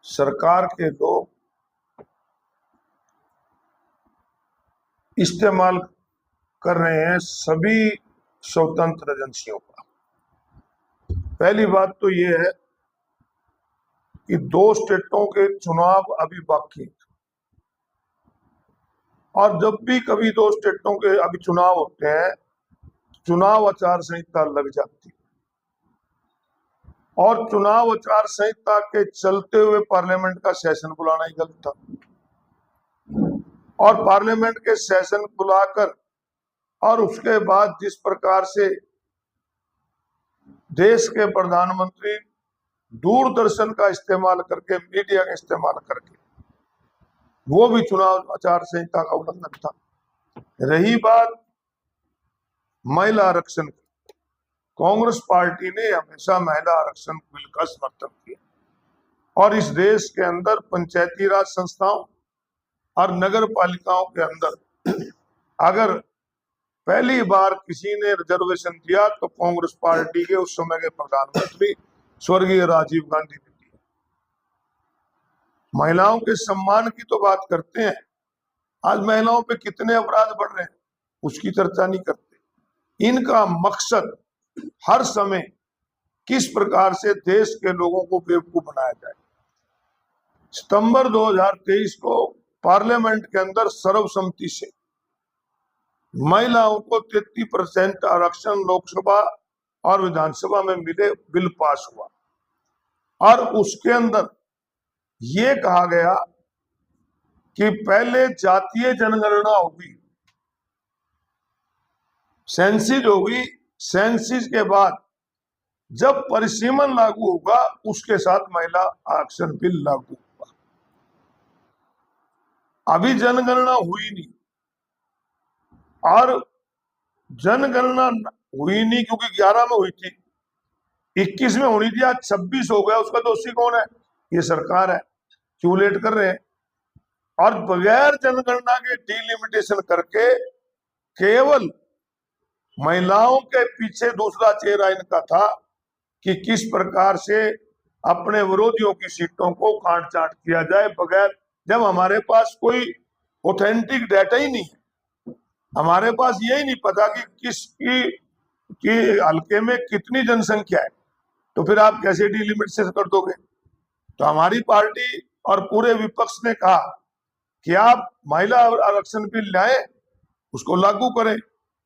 सरकार के लोग इस्तेमाल कर रहे हैं सभी स्वतंत्र एजेंसियों का। पहली बात तो ये है कि 2 स्टेटों के चुनाव अभी बाकी हैं और जब भी कभी 2 स्टेटों के अभी चुनाव होते हैं, चुनाव आचार संहिता लग जाती है और चुनाव आचार संहिता के चलते हुए पार्लियामेंट का सेशन बुलाना ही गलत था। और पार्लियामेंट के सेशन बुलाकर और उसके बाद जिस प्रकार से देश के प्रधानमंत्री दूरदर्शन का इस्तेमाल करके, मीडिया का इस्तेमाल करके, वो भी चुनाव आचार संहिता का उल्लंघन था। रही बात महिला आरक्षण की, कांग्रेस पार्टी ने हमेशा महिला आरक्षण बिल का समर्थन किया और इस देश के अंदर पंचायती राज संस्थाओं और नगर पालिकाओं के अंदर अगर पहली बार किसी ने रिजर्वेशन दिया तो कांग्रेस पार्टी के उस समय के प्रधानमंत्री स्वर्गीय राजीव गांधी ने दिया। महिलाओं के सम्मान की तो बात करते हैं, आज महिलाओं पे कितने अपराध बढ़ रहे हैं उसकी चर्चा नहीं करते। इनका मकसद हर समय किस प्रकार से देश के लोगों को बेवकूफ बनाया जाए। सितंबर 2023 को पार्लियामेंट के अंदर सर्वसम्मति से महिलाओं को 33% आरक्षण लोकसभा और विधानसभा में मिले, बिल पास हुआ और उसके अंदर ये कहा गया कि पहले जातीय जनगणना होगी, सेंसिस होगी, सेंसिस के बाद जब परिसीमन लागू होगा उसके साथ महिला आरक्षण बिल लागू होगा। अभी जनगणना हुई नहीं और जनगणना हुई नहीं क्योंकि 11 में हुई थी, 21 में होनी थी, आज 26 हो गया। उसका दोषी कौन है? ये सरकार है। क्यों लेट कर रहे हैं? और बगैर जनगणना के डिलिमिटेशन करके केवल महिलाओं के पीछे दूसरा चेहरा इनका था कि किस प्रकार से अपने विरोधियों की सीटों को काट चाट किया जाए, बगैर जब हमारे पास कोई ऑथेंटिक डाटा ही नहीं है, हमारे पास यही नहीं पता कि किसकी हल्के में कितनी जनसंख्या है, तो फिर आप कैसे डिलिमिटेशन कर दोगे? तो हमारी पार्टी और पूरे विपक्ष ने कहा कि आप महिला आरक्षण बिल लाए, उसको लागू करें।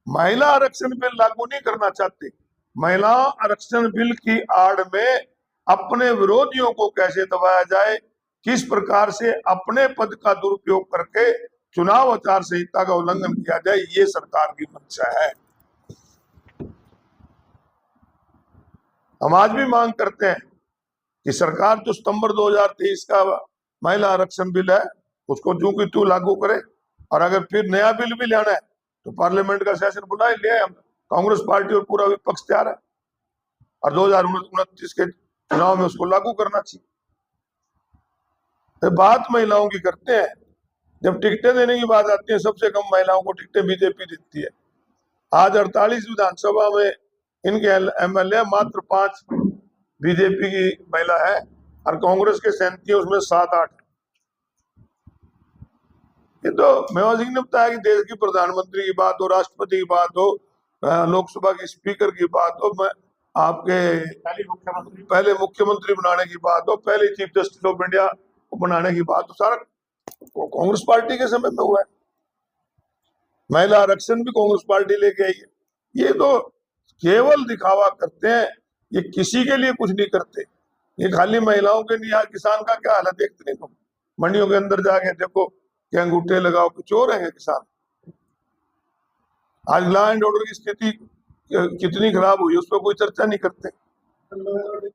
महिला आरक्षण बिल लागू नहीं करना चाहते, महिला आरक्षण बिल की आड़ में अपने विरोधियों को कैसे दबाया जाए, किस प्रकार से अपने पद का दुरुपयोग करके चुनाव आचार संहिता का उल्लंघन किया जाए, ये सरकार की मंशा है। हम आज भी मांग करते हैं कि सरकार जो सितंबर 2023 का महिला आरक्षण बिल है उसको जो कि तू लागू करे और अगर फिर नया बिल भी लाना है तो पार्लियामेंट का सेशन बुलाए, ले हम कांग्रेस पार्टी और पूरा विपक्ष तैयार है और 2029 के चुनाव में उसको लागू करना चाहिए। तो बात महिलाओं की करते हैं, जब टिकटें देने की बात आती है सबसे कम महिलाओं को टिकटें बीजेपी देती है। आज 48 विधानसभा में इनके एमएलए मात्र 5 बीजेपी की महिला है और कांग्रेस के 37 उसमें 7-8। ये तो मेवा सिंह ने बताया कि देश की प्रधानमंत्री की बात हो, राष्ट्रपति की बात हो, लोकसभा के स्पीकर की बात हो, आपके पहले मुख्यमंत्री बनाने की बात हो, पहले चीफ जस्टिस ऑफ इंडिया को बनाने की बात हो, सारा कांग्रेस पार्टी के समय में हुआ है। महिला आरक्षण भी कांग्रेस पार्टी लेके आई है। ये तो केवल दिखावा करते हैं, ये किसी के लिए कुछ नहीं करते। ये खाली महिलाओं के लिए। किसान का क्या हालत देखते नहीं तुम? मंडियों के अंदर जाके देखो कि अंगूठे लगाओ कि चोर है किसान। आज लॉ एंड ऑर्डर की स्थिति कितनी खराब हुई उस पर कोई चर्चा नहीं करते।